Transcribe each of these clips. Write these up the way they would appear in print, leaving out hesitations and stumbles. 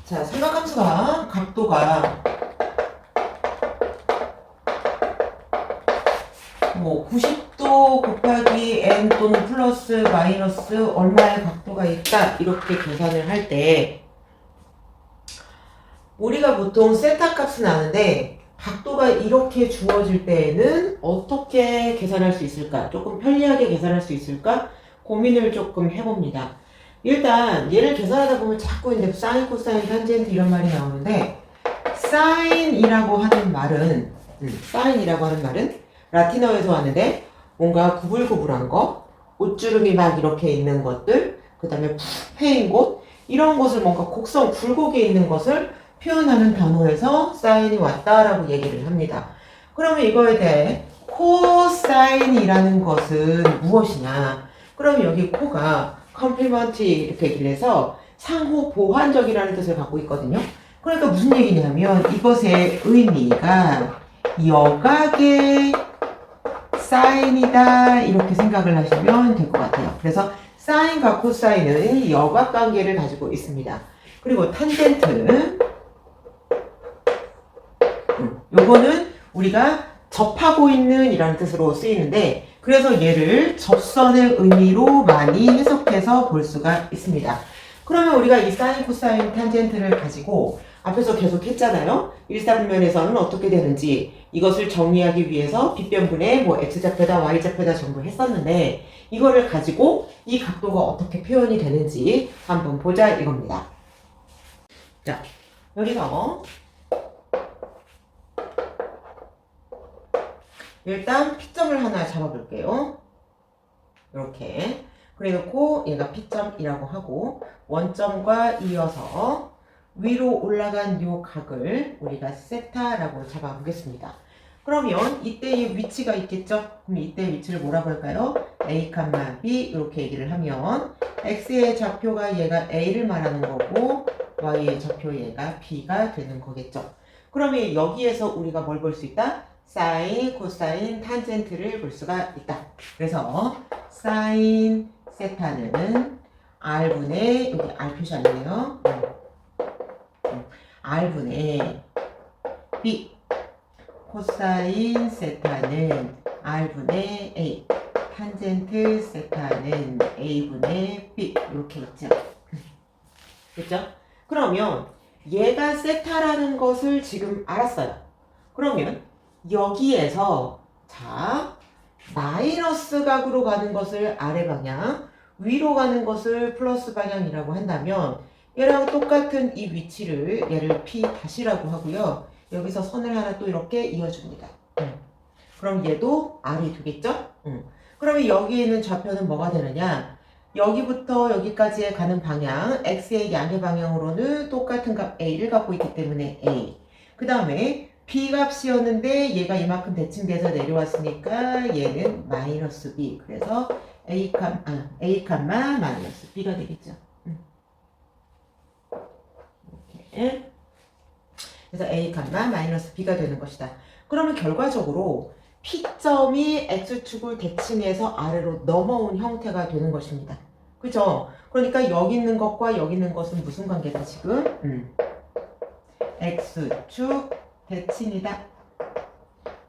자, 삼각함수가 각도가 뭐 90도 곱하기 n 또는 플러스 마이너스 얼마의 각도가 있다 이렇게 계산을 할 때 우리가 보통 세타 값은 아는데 각도가 이렇게 주어질 때에는 어떻게 계산할 수 있을까? 조금 편리하게 계산할 수 있을까? 고민을 조금 해봅니다. 일단 얘를 계산하다 보면 자꾸 이제 사인, 코사인, 탄젠트 이런 말이 나오는데 사인이라고 하는 말은 라틴어에서 왔는데 뭔가 구불구불한 거, 옷주름이 막 이렇게 있는 것들, 그 다음에 푹 패인 곳 이런 것을 뭔가 곡선 굴곡이 있는 것을 표현하는 단어에서 사인이 왔다라고 얘기를 합니다. 그러면 이거에 대해 코사인이라는 것은 무엇이냐? 그럼 여기 코가 컴플리먼트 이렇게 얘기를 해서 상호 보완적이라는 뜻을 갖고 있거든요. 그러니까 무슨 얘기냐면 이것의 의미가 여각의 사인이다 이렇게 생각을 하시면 될 것 같아요. 그래서 사인과 코사인은 여각관계를 가지고 있습니다. 그리고 탄젠트 요거는 우리가 접하고 있는 이라는 뜻으로 쓰이는데 그래서 얘를 접선의 의미로 많이 해석해서 볼 수가 있습니다. 그러면 우리가 이 사인, 코사인, 탄젠트를 가지고 앞에서 계속 했잖아요. 일사분면에서는 어떻게 되는지 이것을 정리하기 위해서 빗변분의 뭐 x좌표다 y좌표다 전부 했었는데 이거를 가지고 이 각도가 어떻게 표현이 되는지 한번 보자 이겁니다. 자, 여기서 일단 P점을 하나 잡아볼게요. 이렇게 그래놓고 얘가 P점이라고 하고 원점과 이어서 위로 올라간 요 각을 우리가 세타라고 잡아보겠습니다. 그러면 이때의 위치가 있겠죠? 그럼 이때 위치를 뭐라고 할까요? A, B 이렇게 얘기를 하면 X의 좌표가 얘가 A를 말하는 거고 Y의 좌표 얘가 B가 되는 거겠죠. 그러면 여기에서 우리가 뭘 볼 수 있다? 사인, 코사인, 탄젠트를 볼 수가 있다. 그래서 사인 세타는 R분의 여기 R 표시 아니네요. R분의 B 코사인 세타는 R분의 A 탄젠트 세타는 A분의 B 이렇게 있죠. 됐죠? 그러면 얘가 세타라는 것을 지금 알았어요. 그러면 여기에서 자 마이너스 각으로 가는 것을 아래 방향 위로 가는 것을 플러스 방향이라고 한다면 얘랑 똑같은 이 위치를 얘를 P 다시라고 하고요. 여기서 선을 하나 또 이렇게 이어줍니다. 그럼 얘도 R이 되겠죠? 그러면 여기 있는 좌표는 뭐가 되느냐? 여기부터 여기까지에 가는 방향 X의 양의 방향으로는 똑같은 값 A를 갖고 있기 때문에 A 그 다음에 B 값이었는데 얘가 이만큼 대칭돼서 내려왔으니까 얘는 마이너스 B 그래서 A 값만 마이너스 B가 되겠죠. 이렇게 그래서 A 값만 마이너스 B가 되는 것이다. 그러면 결과적으로 P점이 X축을 대칭해서 아래로 넘어온 형태가 되는 것입니다. 그죠? 그러니까 여기 있는 것과 여기 있는 것은 무슨 관계다 지금? X축 대칭이다.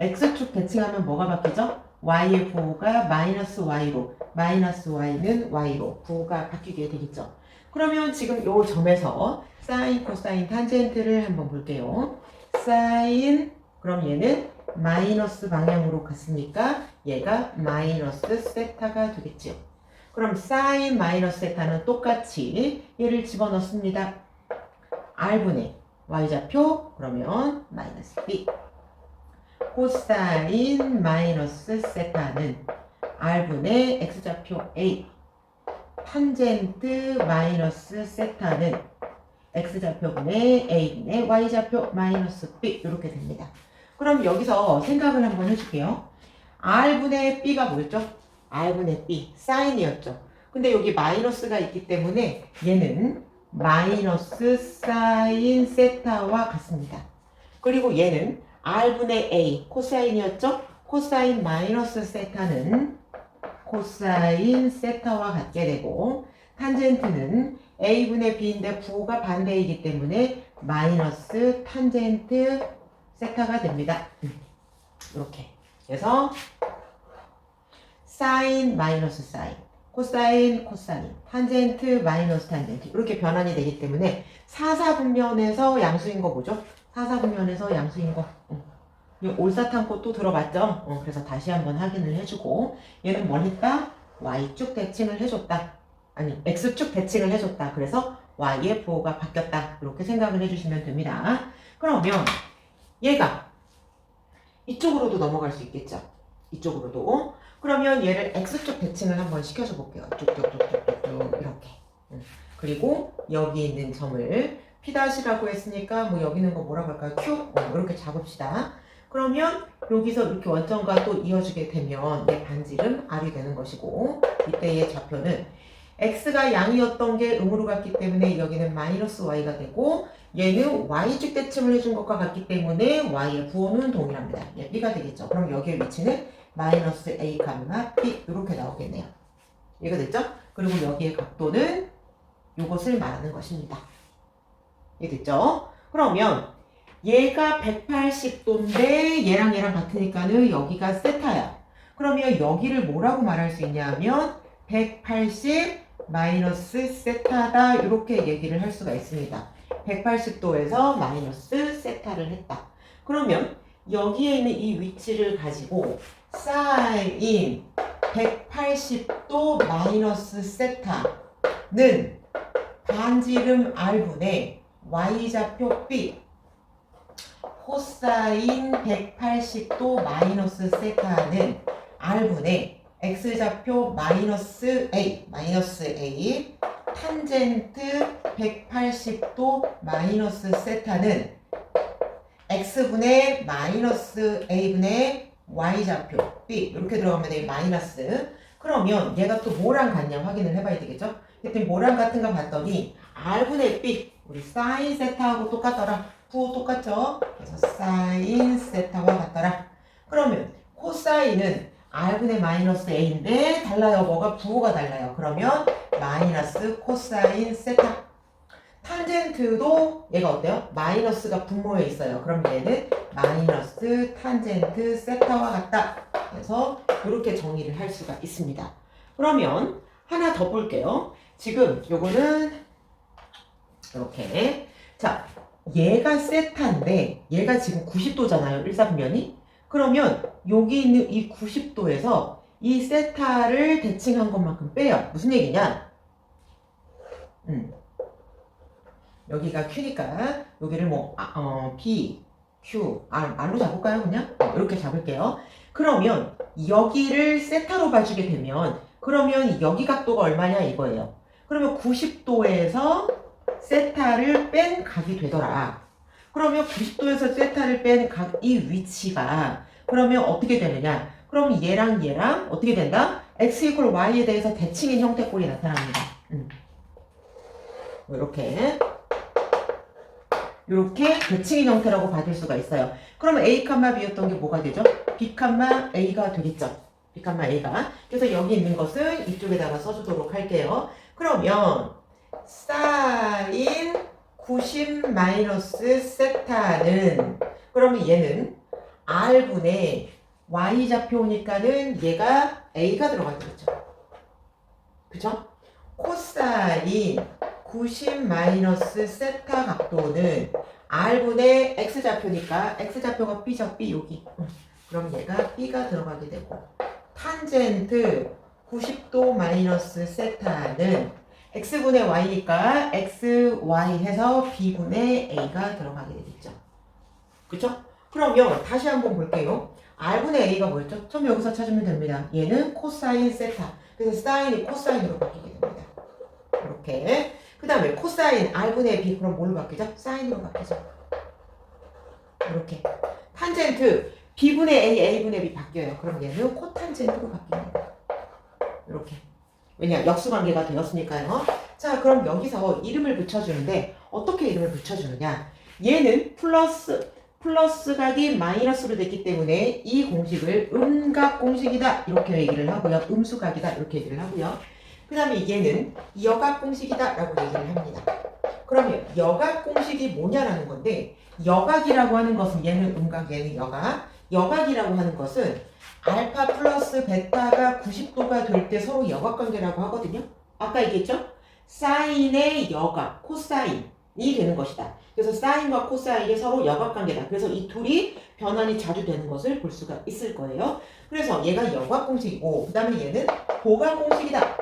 X축 대칭하면 뭐가 바뀌죠? Y의 부호가 마이너스 Y로 마이너스 Y는 Y로 부호가 바뀌게 되겠죠. 그러면 지금 요 점에서 사인, 코사인, 탄젠트를 한번 볼게요. 사인 그럼 얘는 마이너스 방향으로 갔으니까 얘가 마이너스 세타가 되겠죠. 그럼 사인 마이너스 세타는 똑같이 얘를 집어넣습니다. R분의 Y좌표 그러면 마이너스 B 코사인 마이너스 세타는 R분의 X좌표 A 탄젠트 마이너스 세타는 X좌표분의 A분의 Y좌표 마이너스 B 이렇게 됩니다. 그럼 여기서 생각을 한번 해줄게요. R분의 B가 뭐였죠? R분의 B 사인이었죠. 근데 여기 마이너스가 있기 때문에 얘는 마이너스 사인 세타와 같습니다. 그리고 얘는 R분의 A 코사인이었죠? 코사인 마이너스 세타는 코사인 세타와 같게 되고 탄젠트는 a분의 b인데 부호가 반대이기 때문에 마이너스 탄젠트 세타가 됩니다. 이렇게. 그래서 사인 마이너스 사인, 코사인 코사인, 탄젠트 마이너스 탄젠트 이렇게 변환이 되기 때문에 사사분면에서 양수인 거 보죠? 사사분면에서 양수인 거. 올사탕코 또 들어봤죠? 그래서 다시 한번 확인을 해주고 얘는 뭘 했다? y축 대칭을 해줬다. 아니 x축 대칭을 해줬다. 그래서 y의 부호가 바뀌었다. 이렇게 생각을 해주시면 됩니다. 그러면 얘가 이쪽으로도 넘어갈 수 있겠죠? 이쪽으로도. 그러면 얘를 x축 대칭을 한번 시켜줘 볼게요. 쭉쭉쭉쭉쭉 이렇게. 그리고 여기 있는 점을 P'라고 했으니까 뭐 여기 있는 거 뭐라고 할까요? Q? 이렇게 잡읍시다. 그러면 여기서 이렇게 원점과 또 이어주게 되면 얘 반지름 R이 되는 것이고 이때의 좌표는 X가 양이었던 게 음으로 갔기 때문에 여기는 마이너스 Y가 되고 얘는 Y축 대칭을 해준 것과 같기 때문에 Y의 부호는 동일합니다. 얘 B가 되겠죠. 그럼 여기의 위치는 마이너스 A, B 이렇게 나오겠네요. 이해가 됐죠? 그리고 여기의 각도는 이것을 말하는 것입니다. 이해됐죠? 그러면 얘가 180도인데 얘랑 같으니까는 여기가 세타야. 그러면 여기를 뭐라고 말할 수 있냐면 180 마이너스 세타다 이렇게 얘기를 할 수가 있습니다. 180도에서 마이너스 세타를 했다. 그러면 여기에 있는 이 위치를 가지고 사인 180도 마이너스 세타는 반지름 R분의 Y좌표 B 코사인 180도 마이너스 세타는 R분의 X좌표 마이너스 A 탄젠트 180도 마이너스 세타는 X분의 마이너스 A분의 Y좌표 B 이렇게 들어가면 돼. 마이너스. 그러면 얘가 또 뭐랑 같냐 확인을 해봐야 되겠죠? 그랬더니 뭐랑 같은가 봤더니 R분의 B 우리 사인 세타하고 똑같더라. 부호 똑같죠? 그래서 사인 세타와 같더라. 그러면 코사인은 R분의 마이너스 A인데 달라요. 뭐가? 부호가 달라요. 그러면 마이너스 코사인 세타. 탄젠트도 얘가 어때요? 마이너스가 분모에 있어요. 그럼 얘는 마이너스 탄젠트 세타와 같다. 그래서 이렇게 정리를 할 수가 있습니다. 그러면 하나 더 볼게요. 지금 요거는 이렇게. 자, 얘가 세타인데 얘가 지금 90도잖아요. 일사분면이. 그러면 여기 있는 이 90도에서 이 세타를 대칭한 것만큼 빼요. 무슨 얘기냐? 여기가 Q니까 여기를 뭐 P, Q, R로 잡을까요? 그냥? 이렇게 잡을게요. 그러면 여기를 세타로 봐주게 되면 그러면 여기 각도가 얼마냐 이거예요. 그러면 90도에서 세타를 뺀 각이 되더라. 그러면 90도에서 세타를 뺀 각 이 위치가 그러면 어떻게 되느냐? 그럼 얘랑 어떻게 된다? X 이퀄 Y에 대해서 대칭인 형태꼴이 나타납니다. 이렇게 대칭인 형태라고 받을 수가 있어요. 그러면 A, B였던 게 뭐가 되죠? B, A가 되겠죠. B, A가. 그래서 여기 있는 것은 이쪽에다가 써주도록 할게요. 그러면 사인 90 마이너스 세타는 그러면 얘는 R분의 Y좌표니까는 얘가 A가 들어가겠죠. 그쵸? 코사인 90 마이너스 세타 각도는 R분의 X좌표니까 X좌표가 B죠. B 여기. 그럼 얘가 B가 들어가게 되고 탄젠트 90도 마이너스 세타는 X분의 Y니까 XY 해서 B분의 A가 들어가게 되겠죠. 그쵸? 그러면 다시 한번 볼게요. R분의 A가 뭐였죠? 처음 여기서 찾으면 됩니다. 얘는 코사인 세타. 그래서 사인이 코사인으로 바뀌게 됩니다. 이렇게. 그 다음에 코사인 R분의 B 그럼 뭘로 바뀌죠? 사인으로 바뀌죠. 이렇게. 탄젠트 B분의 A, A분의 B 바뀌어요. 그럼 얘는 코탄젠트로 바뀝니다. 이렇게. 왜냐? 역수관계가 되었으니까요. 자, 그럼 여기서 이름을 붙여주는데 어떻게 이름을 붙여주느냐? 얘는 플러스 각이 마이너스로 됐기 때문에 이 공식을 음각 공식이다 이렇게 얘기를 하고요. 음수각이다 이렇게 얘기를 하고요. 그 다음에 얘는 여각 공식이다 라고 얘기를 합니다. 그러면 여각 공식이 뭐냐라는 건데, 여각이라고 하는 것은 얘는 음각, 얘는 여각. 여각이라고 하는 것은 알파 플러스 베타가 90도가 될 때 서로 여각관계라고 하거든요. 아까 얘기했죠? 사인의 여각, 코사인이 되는 것이다. 그래서 사인과 코사인이 서로 여각관계다. 그래서 이 둘이 변환이 자주 되는 것을 볼 수가 있을 거예요. 그래서 얘가 여각 공식이고, 그 다음에 얘는 보각 공식이다.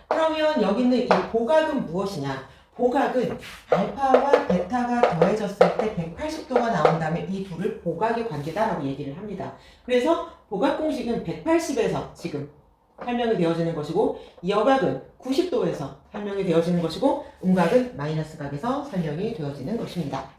그러면 여기 있는 이 보각은 무엇이냐? 보각은 알파와 베타가 더해졌을 때 180도가 나온다면 이 둘을 보각의 관계다라고 얘기를 합니다. 그래서 보각 공식은 180에서 지금 설명이 되어지는 것이고, 여각은 90도에서 설명이 되어지는 것이고, 음각은 마이너스 각에서 설명이 되어지는 것입니다.